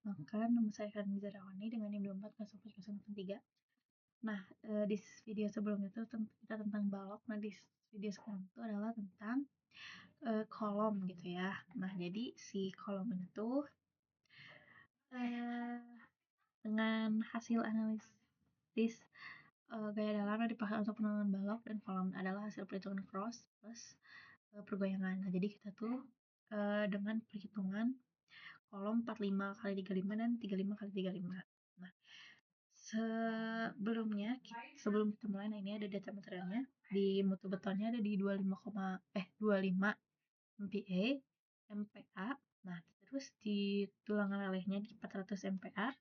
Perkenalkan, nama saya Karni Zarawani dengan NIM 240403. Nah, di video sebelumnya itu kita tentang balok. Nah, di video sekarang itu adalah tentang kolom gitu ya. Nah, jadi si kolom itu dengan hasil analisis gaya dalam yang dipakai untuk penentuan balok dan kolom adalah hasil perhitungan cross plus pergoyangan. Nah, jadi kita tuh dengan perhitungan kolom 45 kali 35 dan 35 kali 35. Nah, sebelum kita mulai, nah ini ada data materialnya. Di mutu betonnya ada di 25 MPa MPa. Nah, terus di tulangan lelehnya di 400 MPa.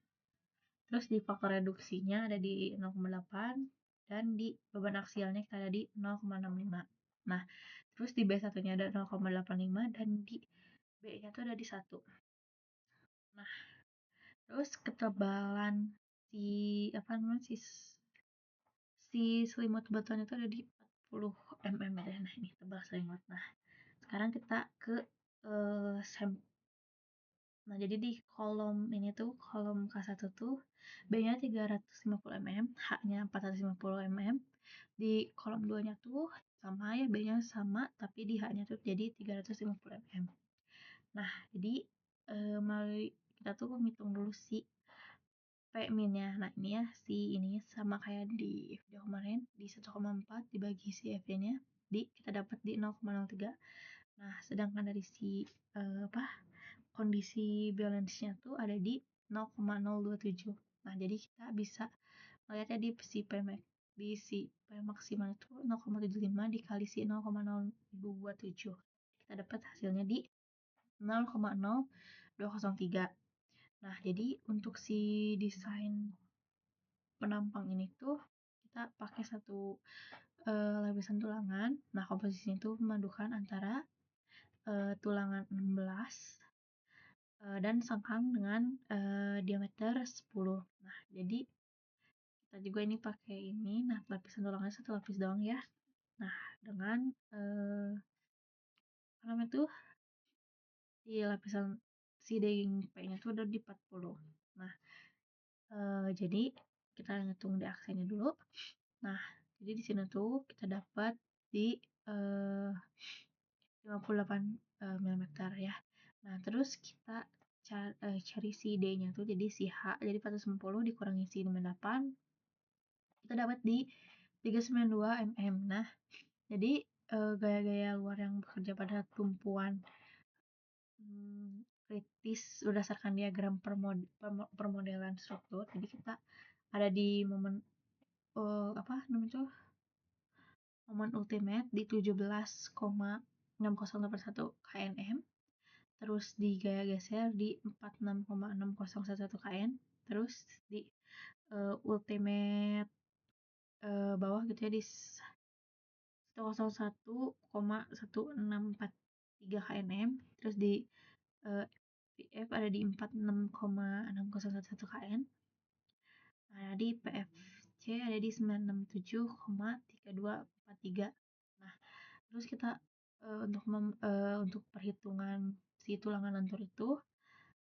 Terus di faktor reduksinya ada di 0,8 dan di beban aksialnya kita ada di 0,65. Nah, terus di B1-nya ada 0,85 dan di B-nya tuh ada di 1. Nah, terus ketebalan si selimut beton itu ada di 40 mm ya. Nah, ini tebal selimut. Nah, sekarang kita ke Nah, jadi di kolom ini tuh, kolom K1 tuh B-nya 350 mm, H-nya 450 mm. Di kolom 2-nya tuh sama ya, B-nya sama, tapi di H-nya tuh jadi 350 mm. Nah, jadi kita tuh menghitung dulu si P-nya. Nah, ini ya, si ini sama kayak di video kemarin, di 1,4 dibagi si F-nya, kita dapat di 0,03. Nah, sedangkan dari si kondisi balance-nya tuh ada di 0,027. Nah, jadi kita bisa melihatnya di si P maksimal itu 0,75 dikali si 0,027. Kita dapat hasilnya di 0,0203. Nah, jadi untuk si desain penampang ini tuh kita pakai satu lapisan tulangan. Nah, komposisinya itu memadukan antara tulangan 16 dan sangkang dengan diameter 10. Nah, jadi kita juga ini pakai ini. Nah, lapisan tulangannya satu lapis doang ya. Nah, dengan apa namanya tuh, di lapisan si daging P-nya tuh udah di 40. Nah, jadi kita ngitung di aksennya dulu. Nah, jadi di sini tuh kita dapat di 58 mm ya. Nah, terus kita cari si D-nya tuh, jadi si H jadi 490 dikurangi si 58 kita dapat di 392 mm. Nah, jadi gaya-gaya luar yang bekerja pada tumpuan kritis berdasarkan diagram permodelan struktur. Jadi kita ada di momen momen ultimate di 17,6081 kNm. Terus di gaya geser di 46,6011 kN. Terus di ultimate bawah gitu ya di 101,1643 kNm. Terus di PF ada di 46,6011 kN. Nah, di PFC ada di 967,3243. Nah, terus kita untuk perhitungan si tulangan lentur itu,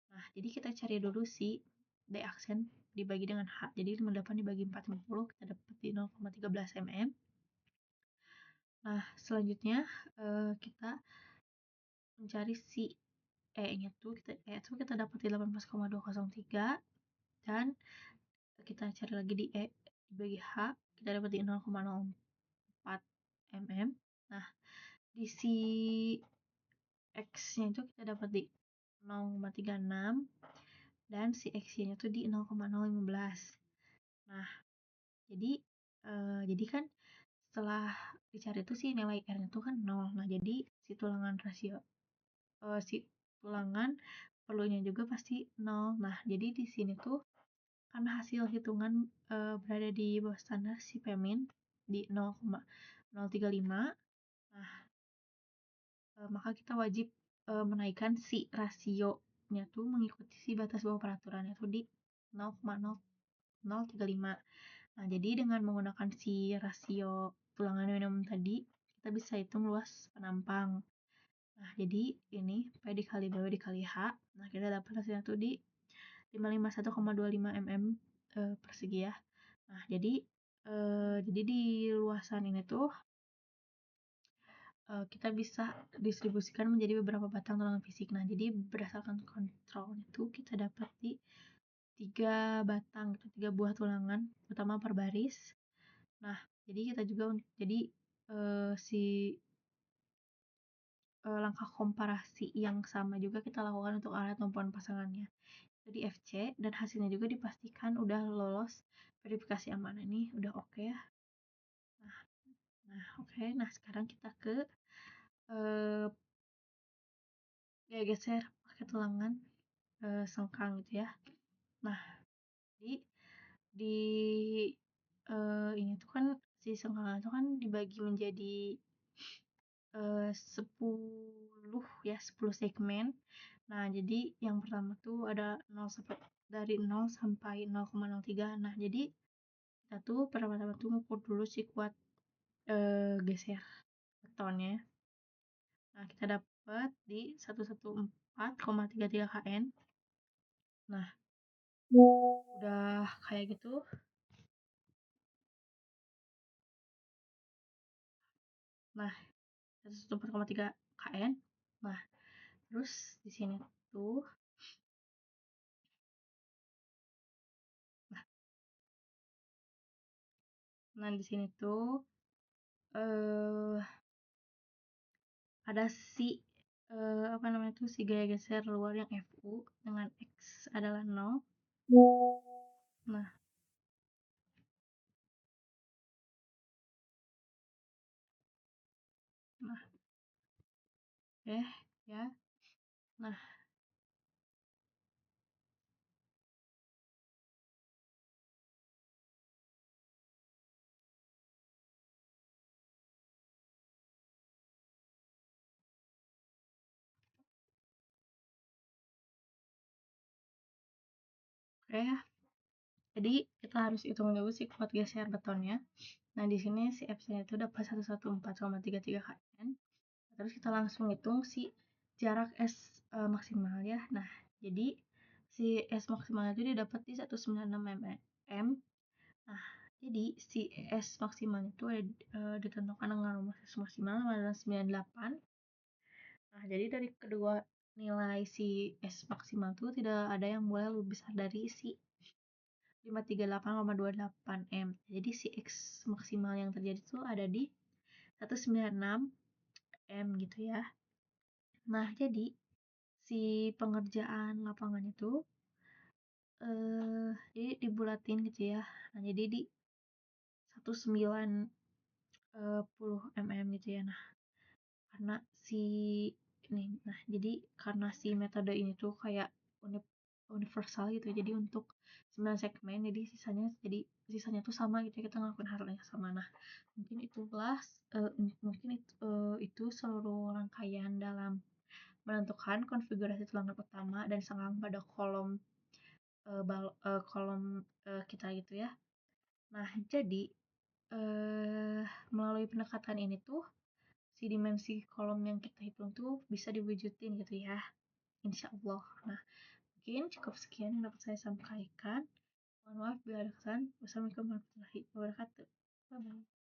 nah, jadi kita cari dulu si D aksen dibagi dengan H. Jadi 58 dibagi 40 kita dapat di 0,13 mm. Nah, selanjutnya kita mencari si E-nya tuh, kita dapat di 18,203 dan kita cari lagi di E dibagi H, kita dapat di 0,04 mm. Nah, di si X-nya itu kita dapat di 0,36 dan si X-nya itu di 0,015. Nah, jadi kan setelah dicari itu si nilai R-nya itu kan 0. Nah, jadi si tulangan perlunya juga pasti 0. Nah, jadi di sini tuh karena hasil hitungan berada di bawah standar si P-min di 0,035. Nah, maka kita wajib menaikkan si rasionya tuh mengikuti si batas bawah peraturan itu di 0,0035. Nah, jadi dengan menggunakan si rasio tulangan minimum tadi, kita bisa hitung luas penampang. Nah, jadi ini P dikali B dikali H. Nah, kita dapat hasilnya tuh di 551,25 mm persegi ya. Nah, jadi di luasan ini tuh kita bisa distribusikan menjadi beberapa batang tulangan fisik. Nah, jadi berdasarkan kontrolnya itu kita dapat di 3 buah tulangan utama per baris. Nah, jadi kita juga jadi si langkah komparasi yang sama juga kita lakukan untuk alat maupun pasangannya. Jadi FC dan hasilnya juga dipastikan udah lolos verifikasi amanah ini udah oke ya. Nah, oke. Nah, sekarang kita ke eh geser pakai tulangan sengkang gitu ya. Nah, jadi di ini tuh kan si sengkang itu kan dibagi menjadi 10 segmen. Nah, jadi yang pertama tuh ada dari 0 sampai 0,03. Nah, jadi kita tuh pertama-tama tuh ngukur dulu si kuat geser betonnya. Nah, kita dapat di 114,33 kN. Nah, udah kayak gitu. Nah, 114,3 kN. Nah, terus di sini tuh nah di sini tuh eh ada si apa namanya tuh si gaya geser luar yang FU dengan X adalah 0. Nah, nah, ya. Nah, oke ya. Jadi kita harus hitung dulu si kuat geser betonnya. Nah, di sini si F-nya itu dapat 114,33 kN. Terus kita langsung hitung si jarak S maksimal ya. Nah, jadi si S maksimal itu didapat di 196 mm. Nah, jadi si S maksimal itu ditentukan dengan rumus S maksimal adalah 98. Nah, jadi dari kedua nilai si S maksimal itu tidak ada yang boleh lebih besar dari si 538,28 M. Jadi si X maksimal yang terjadi itu ada di 196 M gitu ya. Nah, jadi si pengerjaan lapangan itu jadi dibulatin gitu ya. Nah, jadi di 19 mm gitu ya. Nah, karena si karena si metode ini tuh kayak universal gitu. Jadi untuk 9 segmen sisanya tuh sama gitu ya, kita ngelakuin hal yang sama. Nah, itu seluruh rangkaian dalam menentukan konfigurasi tulangan utama dan senggang pada kolom kita gitu ya. Nah, jadi melalui pendekatan ini tuh si dimensi kolom yang kita hitung tuh bisa diwujudin gitu ya, insya Allah. Nah, mungkin cukup sekian yang dapat saya sampaikan. Mohon maaf bila ada kesalahan. Wassalamualaikum warahmatullahi wabarakatuh. Bye bye.